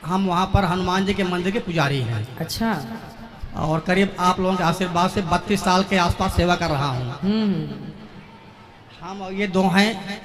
हम वहाँ पर हनुमान जी के मंदिर के पुजारी हैं। अच्छा। और करीब आप लोगों के आशीर्वाद से 32 साल के आसपास सेवा कर रहा हूँ। हम और ये दो हैं,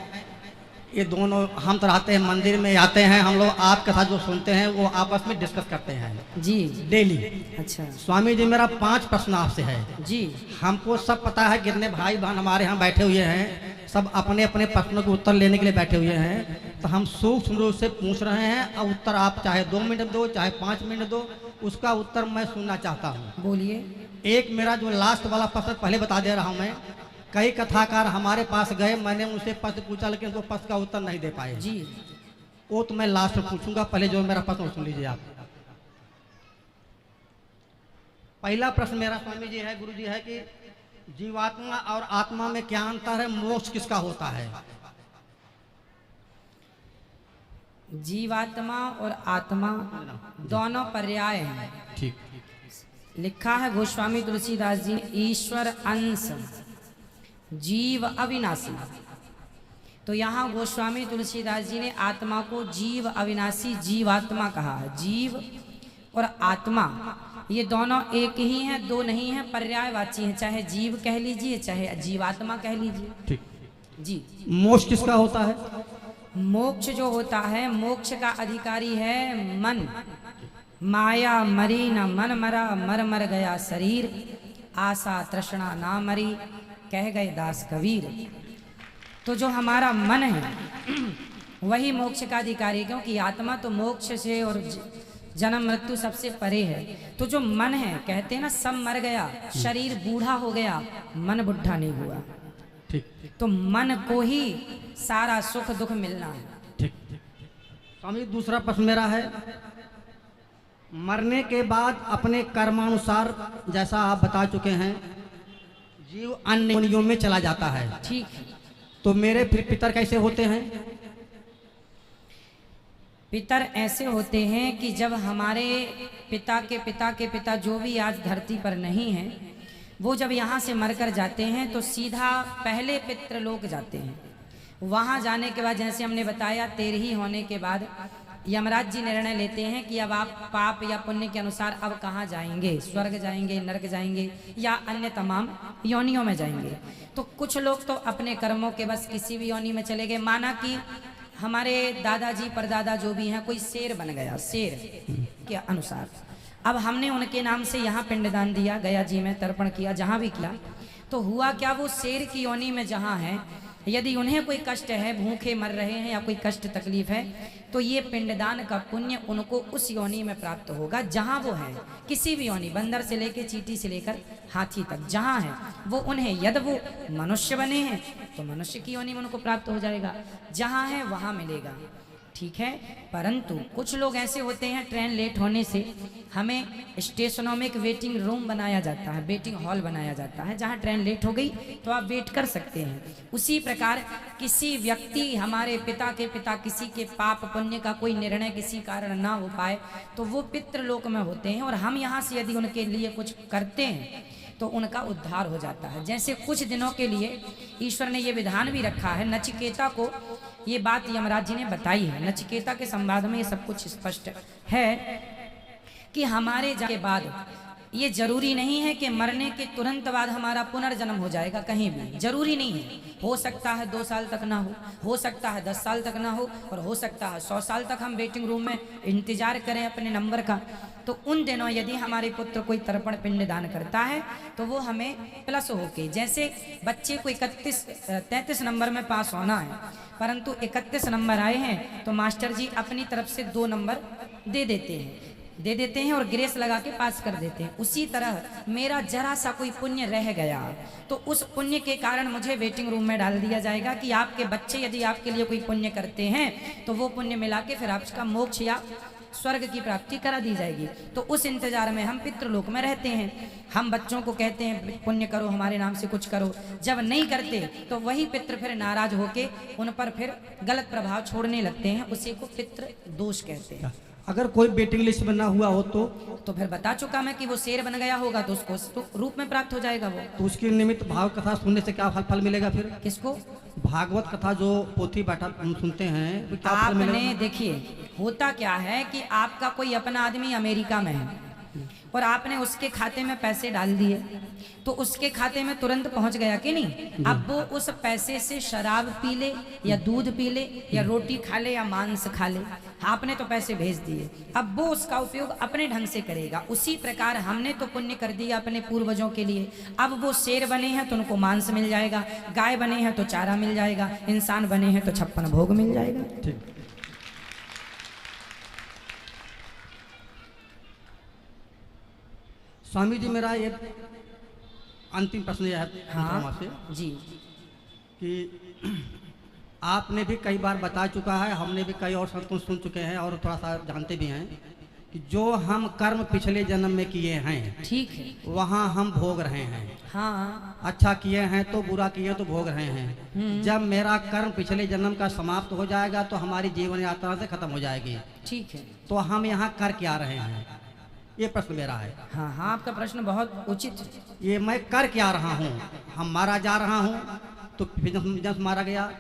ये दोनों हम तो रहते हैं मंदिर में आते हैं, हम लोग आपके साथ जो सुनते हैं वो आपस में डिस्कस करते हैं जी डेली। अच्छा स्वामी जी, मेरा 5 प्रश्न आपसे है जी। हमको सब पता है, कितने भाई बहन हमारे यहाँ बैठे हुए हैं, सब अपने अपने प्रश्नों के उत्तर लेने के लिए बैठे हुए हैं, तो हम सूक्ष्म रूप से पूछ रहे हैं और उत्तर आप चाहे 2 मिनट दो चाहे 5 मिनट दो, उसका उत्तर मैं सुनना चाहता हूँ। बोलिए। एक मेरा जो लास्ट वाला प्रश्न पहले बता दे रहा हूँ मैं, कई कथाकार हमारे पास गए, मैंने उनसे प्रश्न पूछा लेकिन वो प्रश्न का उत्तर नहीं दे पाए जी। वो तो मैं लास्ट में पूछूंगा, पहले जो मेरा प्रश्न सुन लीजिए आप। पहला प्रश्न मेरा स्वामी जी है, गुरु जी है कि जीवात्मा और आत्मा में क्या अंतर है, मोक्ष किसका होता है? जीवात्मा और आत्मा दोनों पर्याय हैं। ठीक। लिखा है गोस्वामी तुलसीदास जी, ईश्वर अंश जीव अविनाशी। तो यहाँ गोस्वामी तुलसीदास जी ने आत्मा को जीव अविनाशी जीवात्मा कहा है। जीव और आत्मा ये दोनों एक ही हैं, दो नहीं हैं, पर्यायवाची हैं। चाहे जीव कह लीजिए चाहे जीवात्मा कह लीजिए। ठीक जी। मोक्ष किसका होता है? मोक्ष जो होता है, मोक्ष का अधिकारी है मन। माया मरी न मन मरा, मर मर गया शरीर, आशा तृष्णा ना मरी, कह गए दास कबीर। तो जो हमारा मन है वही मोक्ष का अधिकारी है, क्योंकि आत्मा तो मोक्ष से और जन्म मृत्यु सबसे परे है। तो जो मन है, कहते हैं ना सब मर गया, शरीर बूढ़ा हो गया, मन बुढ़ा नहीं हुआ। ठीक। तो मन को ही सारा सुख दुख मिलना है। ठीक। स्वामी दूसरा प्रश्न मेरा है, मरने के बाद अपने कर्मानुसार, जैसा आप बता चुके हैं, जीव अन्य योनियों में चला जाता है। ठीक है। तो मेरे फिर पितर कैसे होते हैं? पितर ऐसे होते हैं कि जब हमारे पिता के पिता के पिता जो भी आज धरती पर नहीं है, वो जब यहाँ से मरकर जाते हैं तो सीधा पहले पितृलोक जाते हैं। वहाँ जाने के बाद, जैसे हमने बताया, 13 होने के बाद यमराज जी निर्णय लेते हैं कि अब आप पाप या पुण्य के अनुसार अब कहाँ जाएंगे, स्वर्ग जाएंगे, नरक जाएंगे या अन्य तमाम योनियों में जाएंगे। तो कुछ लोग तो अपने कर्मों के बस किसी भी योनि में चले गए। माना कि हमारे दादाजी परदादा जो भी हैं, कोई शेर बन गया, शेर के अनुसार। अब हमने उनके नाम से यहाँ पिंडदान दिया, गया जी में तर्पण किया, जहाँ भी किया, तो हुआ क्या, वो शेर की योनि में जहाँ है, यदि उन्हें कोई कष्ट है, भूखे मर रहे हैं या कोई कष्ट तकलीफ है, तो ये पिंडदान का पुण्य उनको उस योनि में प्राप्त होगा जहाँ वो है। किसी भी योनि, बंदर से लेकर चींटी से लेकर हाथी तक जहाँ है वो उन्हें, यदि वो मनुष्य बने हैं तो मनुष्य की योनि में उनको प्राप्त हो जाएगा, जहाँ है वहाँ मिलेगा। ठीक है। परंतु कुछ लोग ऐसे होते हैं, ट्रेन लेट होने से हमें स्टेशनों में एक वेटिंग रूम बनाया जाता है, वेटिंग हॉल बनाया जाता है, जहां ट्रेन लेट हो गई तो आप वेट कर सकते हैं। उसी प्रकार किसी व्यक्ति, हमारे पिता के पिता, किसी के पाप पुण्य का कोई निर्णय किसी कारण ना हो पाए तो वो पितृलोक में होते हैं, और हम यहाँ से यदि उनके लिए कुछ करते हैं तो उनका उद्धार हो जाता है। जैसे कुछ दिनों के लिए ईश्वर ने ये विधान भी रखा है, नचिकेता को ये बात यमराज जी ने बताई है। नचिकेता के संवाद में ये सब कुछ स्पष्ट है कि हमारे जाने के बाद ये जरूरी नहीं है कि मरने के तुरंत बाद हमारा पुनर्जन्म हो जाएगा, कहीं भी जरूरी नहीं है। हो सकता है 2 साल तक ना हो सकता है 10 साल तक ना हो, और हो सकता है 100 साल तक हम वेटिंग रूम में इंतजार करें अपने नंबर का। तो उन दिनों यदि हमारे पुत्र कोई तर्पण पिंड दान करता है तो वो हमें प्लस होके, जैसे बच्चे को 33 नंबर में पास होना है, परंतु 31 नंबर आए हैं तो मास्टर जी अपनी तरफ से 2 नंबर दे देते हैं और ग्रेस लगा के पास कर देते हैं। उसी तरह मेरा जरा सा कोई पुण्य रह गया तो उस पुण्य के कारण मुझे वेटिंग रूम में डाल दिया जाएगा कि आपके बच्चे यदि आपके लिए कोई पुण्य करते हैं तो वो पुण्य मिला के फिर आपका मोक्ष या स्वर्ग की प्राप्ति करा दी जाएगी। तो उस इंतजार में हम पितृलोक में रहते हैं। हम बच्चों को कहते हैं पुण्य करो, हमारे नाम से कुछ करो, जब नहीं करते तो वही पितृ फिर नाराज होके उन पर फिर गलत प्रभाव छोड़ने लगते हैं, उसी को पितृ दोष कहते हैं। अगर कोई वेटिंग लिस्ट में ना हुआ हो तो फिर बता चुका मैं कि वो शेर बन गया होगा तो उसको रूप में प्राप्त हो जाएगा वो। तो उसके निमित्त भाव कथा सुनने से क्या फल मिलेगा फिर? किसको? भागवत कथा जो पोथी बैठा हम सुनते हैं वो क्या आपको मिला? आपने देखिए होता क्या है कि आपका कोई अपना आदमी अमेरिका में है और आपने उसके खाते में पैसे डाल दिए तो उसके खाते में तुरंत पहुंच गया कि नहीं। अब वो उस पैसे से शराब पी ले या दूध पी ले या रोटी खा ले या मांस खा ले, आपने तो पैसे भेज दिए, अब वो उसका उपयोग अपने ढंग से करेगा। उसी प्रकार हमने तो पुण्य कर दिया अपने पूर्वजों के लिए, अब वो शेर बने हैं तो उनको मांस मिल जाएगा, गाय बने हैं तो चारा मिल जाएगा, इंसान बने हैं तो 56 भोग मिल जाएगा। ठीक। स्वामी जी मेरा ये अंतिम प्रश्न यह है आपसे जी कि आपने भी कई बार बता चुका है, हमने भी कई और संतों सुन चुके हैं और थोड़ा सा जानते भी हैं कि जो हम कर्म पिछले जन्म में किए हैं, ठीक है, वहाँ हम भोग रहे हैं। हाँ, अच्छा किए हैं तो बुरा किए तो भोग रहे हैं। जब मेरा कर्म पिछले जन्म का समाप्त हो जाएगा तो हमारी जीवन यात्रा से खत्म हो जाएगी, ठीक है, तो हम यहाँ कर क्या रहे हैं, ये प्रश्न मेरा है। हाँ हाँ, आपका प्रश्न बहुत उचित। ये मैं कर क्या रहा हूँ, हम मारा जा रहा हूँ तो जब मारा गया,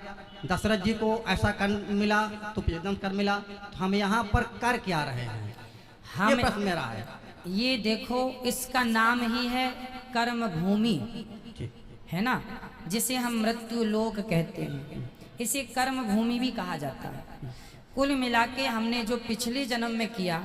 दशरथ जी को ऐसा कर मिला तो जन्म कर मिला, तो हम यहाँ पर कर क्या रहे हैं, ये प्रश्न मेरा है। ये देखो इसका नाम ही है कर्म भूमि, है ना, जिसे हम मृत्यु लोक कहते हैं, इसे कर्म भूमि भी कहा जाता है। कुल मिला के हमने जो पिछले जन्म में किया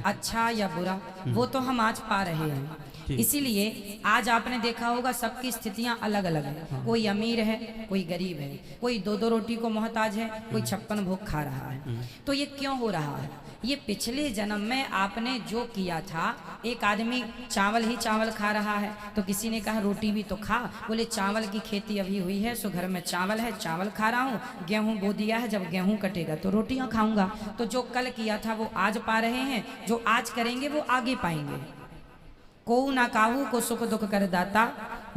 अच्छा या बुरा वो तो हम आज पा रहे हैं। इसीलिए आज आपने देखा होगा सबकी स्थितियां अलग अलग है, कोई अमीर है कोई गरीब है, कोई 2-2 रोटी को मोहताज है, कोई 56 भोग खा रहा है। तो ये क्यों हो रहा है, ये पिछले जन्म में आपने जो किया था। एक आदमी चावल ही चावल खा रहा है तो किसी ने कहा रोटी भी तो खा, बोले चावल की खेती अभी हुई है सो घर में चावल है, चावल खा रहा हूँ, गेहूं बो दिया है, जब गेहूं कटेगा तो रोटियां खाऊंगा। तो जो कल किया था वो आज पा रहे हैं, जो आज करेंगे वो आगे पाएंगे। को ना काहू को सुख दुख कर दाता,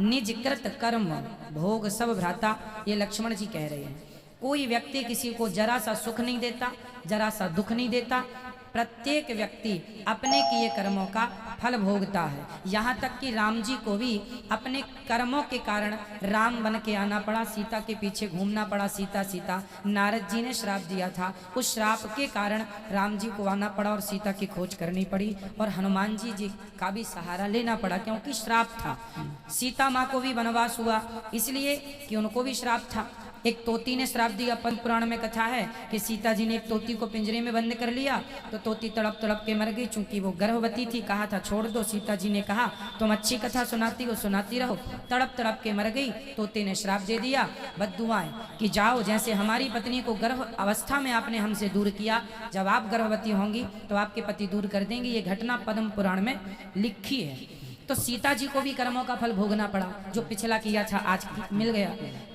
निज कृत कर्म भोग सब भ्राता, ये लक्ष्मण जी कह रहे हैं। कोई व्यक्ति किसी को जरा सा सुख नहीं देता, जरा सा दुख नहीं देता, प्रत्येक व्यक्ति अपने किए कर्मों का फल भोगता है। यहाँ तक कि राम जी को भी अपने कर्मों के कारण राम बन के आना पड़ा, सीता के पीछे घूमना पड़ा, सीता सीता। नारद जी ने श्राप दिया था, उस श्राप के कारण राम जी को आना पड़ा और सीता की खोज करनी पड़ी, और हनुमान जी का भी सहारा लेना पड़ा क्योंकि श्राप था। सीता माँ को भी वनवास हुआ इसलिए कि उनको भी श्राप था। एक तोती ने श्राप दिया, पद्म पुराण में कथा है कि सीता जी ने एक तोती को पिंजरे में बंद कर लिया तो तोती तड़प तड़प के मर गई, चूंकि वो गर्भवती थी। कहा था छोड़ दो, सीता जी ने कहा तुम अच्छी कथा सुनाती हो सुनाती रहो, तड़प तड़प के मर गई। तोते ने श्राप दे दिया, बद्दुआएं कि जाओ, जैसे हमारी पत्नी को गर्भ अवस्था में आपने हमसे दूर किया, जब आप गर्भवती होंगी तो आपके पति दूर कर देंगे। ये घटना पद्म पुराण में लिखी है। तो सीता जी को भी कर्मों का फल भोगना पड़ा, जो पिछला किया था आज मिल गया।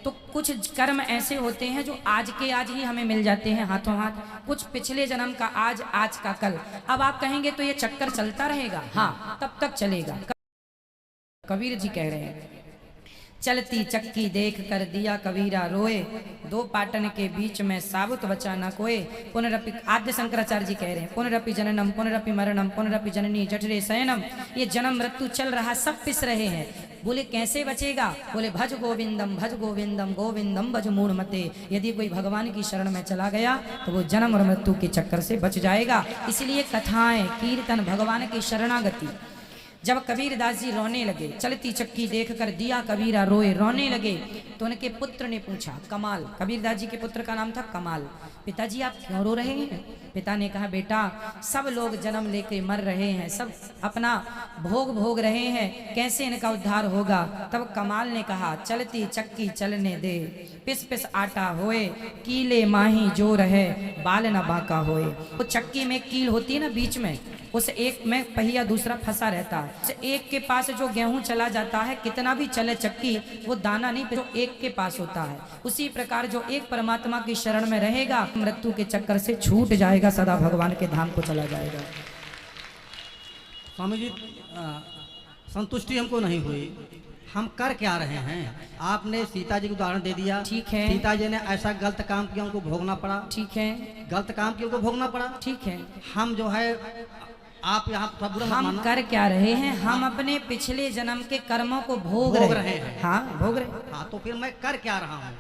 तो कुछ कर्म ऐसे होते हैं जो आज के आज ही हमें मिल जाते हैं हाथों हाथ, कुछ पिछले जन्म का आज, आज का कल। अब आप कहेंगे तो ये चक्कर चलता रहेगा, हाँ तब तक चलेगा। कबीर जी कह रहे हैं, चलती चक्की देख कर दिया कबीरा रोए, दो पाटन के बीच में साबुत बचा न कोए। पुनरपि, आद्य शंकराचार्य जी कह रहे हैं, पुनरपि जननम पुनरपि मरणम पुनरपि जननी जठरे शयनम। ये जन्म मृत्यु चल रहा, सब पिस रहे हैं। बोले कैसे बचेगा, बोले भज गोविंदम गोविंदम भज मूढ़ मते। यदि कोई भगवान की शरण में चला गया तो वो जन्म और मृत्यु के चक्कर से बच जाएगा। इसलिए कथाएं, कीर्तन, भगवान की शरणागति। जब कबीरदास जी रोने लगे, चलती चक्की देख कर दिया कबीरा रोए, रोने लगे तो उनके पुत्र ने पूछा, कमाल, कबीरदास जी के पुत्र का नाम था कमाल, पिताजी आप क्यों रो रहे हैं? पिता ने कहा, बेटा सब लोग जन्म लेके मर रहे हैं, सब अपना भोग भोग रहे हैं, कैसे इनका उद्धार होगा? तब कमाल ने कहा, चलती चक्की चलने दे, पिस पिस आटा होए, कीले माही जो रहे, बाल न बाका होए। वो चक्की में कील होती है ना बीच में, उस एक में पहिया दूसरा फंसा रहता है। उस एक के पास जो गेहूं चला जाता है, कितना भी चले चक्की, वो दाना नहीं जो एक के पास होता है। उसी प्रकार जो एक परमात्मा की शरण में रहेगा, मृत्यु के चक्कर से छूट जाएगा, सदा भगवान के धाम को चला जाएगा। स्वामी जी, संतुष्टि हमको नहीं हुई, हम कर क्या रहे हैं? आपने सीता जी को उदाहरण दे दिया, ठीक है, सीता जी ने ऐसा गलत काम किया, उनको भोगना पड़ा, ठीक है, गलत काम किया उनको भोगना पड़ा, ठीक है। हम जो है, आप यहाँ बुरा हम कर क्या रहे हैं? हम अपने पिछले जन्म के कर्मों को भोग रहे हैं। हाँ भोग रहे। हाँ, तो फिर मैं कर क्या रहा हूँ?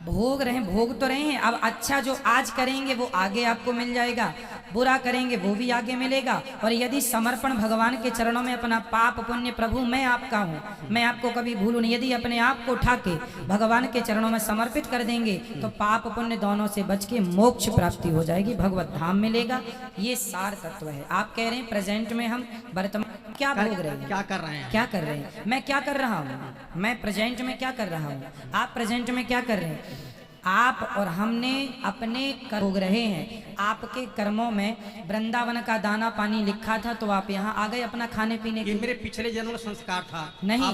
भोग रहे, भोग तो रहे हैं। अब अच्छा जो आज करेंगे वो आगे आपको मिल जाएगा, बुरा करेंगे वो भी आगे मिलेगा। और यदि समर्पण भगवान के चरणों में अपना पाप पुण्य, प्रभु मैं आपका हूँ, मैं आपको कभी भूलूं नहीं, यदि अपने आप को उठा के भगवान के चरणों में समर्पित कर देंगे तो पाप पुण्य दोनों से बच के मोक्ष प्राप्ति हो जाएगी, भगवत धाम मिलेगा। ये सार तत्व है। आप कह रहे हैं प्रेजेंट में हम वर्तमान क्या भोग रहे हैं, क्या कर रहे हैं, क्या कर रहे हैं, मैं क्या कर रहा हूँ, मैं प्रेजेंट में क्या कर रहा हूँ, आप प्रेजेंट में क्या कर रहे हैं। आप और हमने अपने कर्म भोग रहे हैं। आपके कर्मों में वृंदावन का दाना पानी लिखा था तो आप यहाँ आ गए अपना खाने पीने के। ये मेरे पिछले जन्म का संस्कार था। नहीं,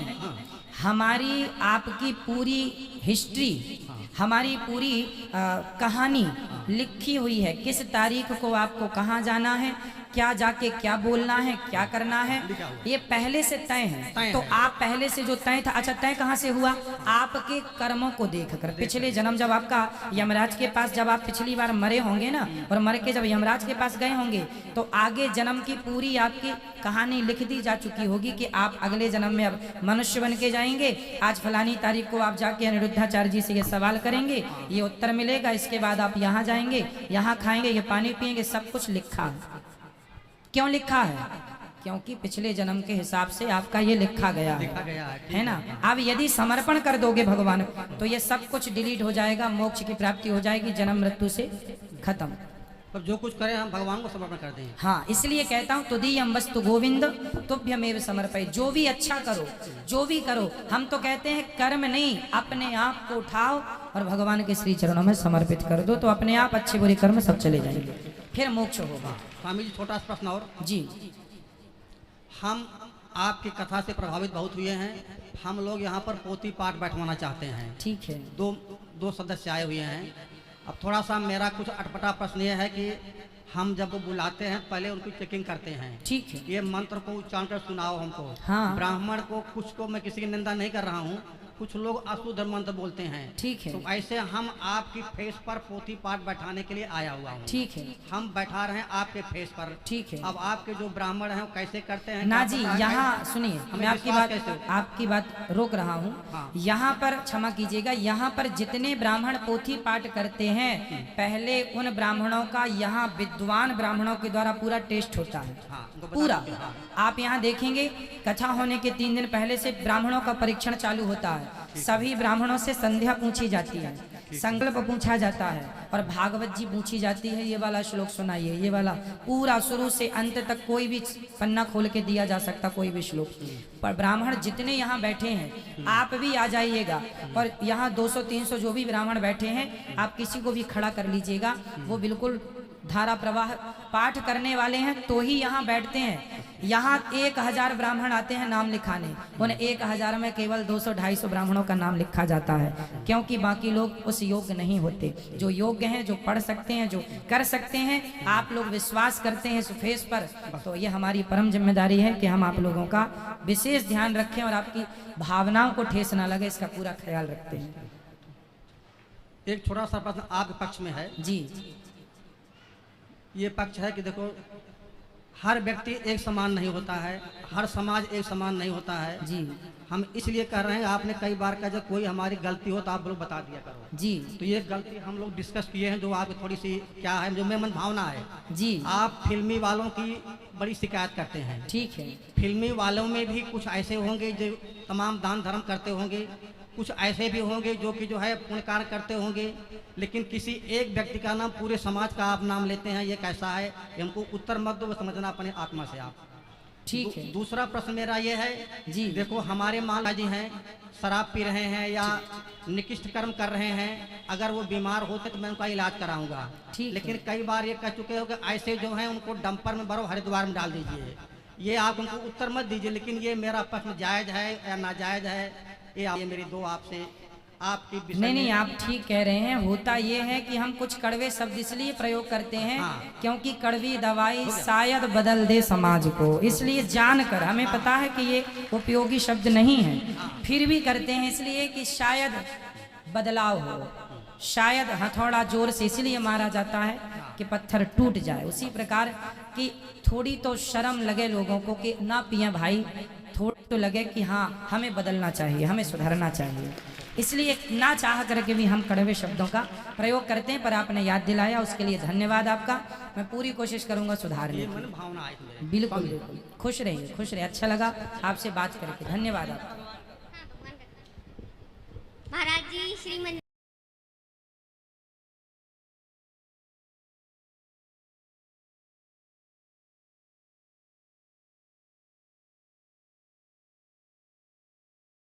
हमारी आपकी पूरी हिस्ट्री, हमारी पूरी कहानी लिखी हुई है। किस तारीख को आपको कहाँ जाना है, क्या जाके क्या बोलना है, क्या करना है, ये पहले से तय है। तो आप पहले से जो तय था, अच्छा तय कहाँ से हुआ, आपके कर्मों को देखकर। पिछले जन्म जब आपका यमराज के पास, जब आप पिछली बार मरे होंगे ना, और मर के जब यमराज के पास गए होंगे तो आगे जन्म की पूरी आपकी कहानी लिख दी जा चुकी होगी कि आप अगले जन्म में अब मनुष्य बन के जाएंगे। आज फलानी तारीख को आप जाके अनिरुद्धाचार्य जी से ये सवाल करेंगे, ये उत्तर मिलेगा, इसके बाद आप यहाँ जाएंगे, यहाँ खाएंगे, ये पानी पिएंगे, सब कुछ लिखा है। क्यों लिखा है, क्योंकि पिछले जन्म के हिसाब से आपका ये लिखा गया है ना। अब यदि समर्पण कर दोगे भगवान तो ये सब कुछ डिलीट हो जाएगा, मोक्ष की प्राप्ति हो जाएगी, जन्म मृत्यु से खत्म। पर जो कुछ करें हम भगवान को समर्पण कर दें। हाँ, इसलिए कहता हूँ तुदीयम वस्तु गोविंद तुभ्यमेव समर्पय। जो भी अच्छा करो, जो भी करो, हम तो कहते हैं कर्म नहीं, अपने आप को उठाओ और भगवान के श्री चरणों में समर्पित कर दो तो अपने आप अच्छे बुरे कर्म सब चले जाएंगे, फिर मोक्ष होगा। स्वामी जी छोटा सा प्रश्न और जी, हम आपकी कथा से प्रभावित बहुत हुए हैं। हम लोग यहाँ पर पोथी पाठ बैठवाना चाहते हैं। ठीक है। दो सदस्य आए हुए हैं। अब थोड़ा सा मेरा कुछ अटपटा प्रश्न ये है कि हम जब बुलाते हैं पहले उनकी चेकिंग करते हैं। ठीक है। ये मंत्र को उच्चारण कर सुनाओ हमको। हाँ। ब्राह्मण को, कुछ को, मैं किसी की निंदा नहीं कर रहा हूँ, कुछ लोग अशुद्ध मंत्र बोलते हैं। ठीक है। तो ऐसे हम आपकी फेस पर पोथी पाठ बैठाने के लिए आया हुआ हूँ। ठीक है। हम बैठा रहे हैं आपके फेस पर। ठीक है। अब आपके जो ब्राह्मण हैं वो कैसे करते हैं ना जी, यहाँ सुनिए, मैं आपकी बात रोक रहा हूँ। हाँ। यहाँ पर क्षमा कीजिएगा, यहाँ पर जितने ब्राह्मण पोथी पाठ करते हैं पहले उन ब्राह्मणों का यहाँ विद्वान ब्राह्मणों के द्वारा पूरा टेस्ट होता है। हाँ, पूरा। आप यहाँ देखेंगे कथा होने के 3 दिन पहले से ब्राह्मणों का परीक्षण चालू होता है। सभी ब्राह्मणों से संध्या पूछी जाती है, संकल्प पूछा जाता है और भागवत जी पूछी जाती है। ये वाला श्लोक सुनाइए, ये वाला पूरा शुरू से अंत तक कोई भी पन्ना खोल के दिया जा सकता, कोई भी श्लोक। पर ब्राह्मण जितने यहाँ बैठे हैं आप भी आ जाइएगा, और यहाँ 200-300 जो भी ब्राह्मण बैठे हैं आप किसी को भी खड़ा कर लीजिएगा। वो बिल्कुल धारा प्रवाह पाठ करने वाले हैं तो ही यहाँ बैठते हैं। यहाँ 1000 ब्राह्मण आते हैं नाम लिखाने, उन 1000 में केवल 200-250 ब्राह्मणों का नाम लिखा जाता है, क्योंकि बाकी लोग उस योग्य नहीं होते। जो योग्य हैं, जो पढ़ सकते हैं, जो कर सकते हैं, आप लोग विश्वास करते हैं इस फेस पर, तो ये हमारी परम जिम्मेदारी है कि हम आप लोगों का विशेष ध्यान रखें और आपकी भावनाओं को ठेस ना लगे, इसका पूरा ख्याल रखते हैं। एक छोटा सा प्रश्न आपके पक्ष में है जी। ये पक्ष है कि देखो, हर व्यक्ति एक समान नहीं होता है, हर समाज एक समान नहीं होता है जी। हम इसलिए कह रहे हैं, आपने कई बार कहा जब कोई हमारी गलती हो तो आप लोग बता दिया करो जी। तो ये गलती हम लोग डिस्कस किए हैं, जो आपकी थोड़ी सी क्या है, जो मेरी मन भावना है जी। आप फिल्मी वालों की बड़ी शिकायत करते हैं। ठीक है। फिल्मी वालों में भी कुछ ऐसे होंगे जो तमाम दान धर्म करते होंगे, कुछ ऐसे भी होंगे जो कि जो है पुण्य कार्य करते होंगे, लेकिन किसी एक व्यक्ति का नाम पूरे समाज का आप नाम लेते हैं, ये कैसा है? ये हमको उत्तर मत दो, वो समझना अपने आत्मा से आप। ठीक है। दूसरा प्रश्न मेरा ये है जी। देखो, हमारे माला जी हैं, शराब पी रहे हैं या निकृष्ट कर्म कर रहे हैं, अगर वो बीमार होते तो मैं उनका इलाज कराऊंगा, लेकिन कई बार ये कह चुके हो कि ऐसे जो हैं उनको डंपर में भरो, हरिद्वार में डाल दीजिए। ये आप उनको उत्तर मत दीजिए, लेकिन ये मेरा प्रश्न जायज है या नाजायज है, ये मेरी दो आपसे आपकी नहीं, आप ठीक कह रहे हैं। होता ये है कि हम कुछ कड़वे शब्द इसलिए प्रयोग करते हैं क्योंकि कड़वी दवाई शायद बदल दे समाज को, इसलिए जानकर हमें पता है कि ये उपयोगी शब्द नहीं है, फिर भी करते हैं इसलिए कि शायद बदलाव हो, शायद हथौड़ा जोर से इसलिए मारा जाता है कि पत्थर टूट जाए। उसी प्रकार की थोड़ी तो शर्म लगे लोगों को कि ना पिए भाई, थोड़ी तो लगे कि हाँ हमें बदलना चाहिए, हमें सुधरना चाहिए। इसलिए ना चाह करके भी हम कड़वे शब्दों का प्रयोग करते हैं, पर आपने याद दिलाया उसके लिए धन्यवाद आपका। मैं पूरी कोशिश करूंगा सुधारने ये की। मन भावना आई मेरे। बिल्कुल बिल्कुल, खुश रहिए खुश रहिए, अच्छा लगा आपसे बात करके, धन्यवाद आपका। महाराज जी श्रीमद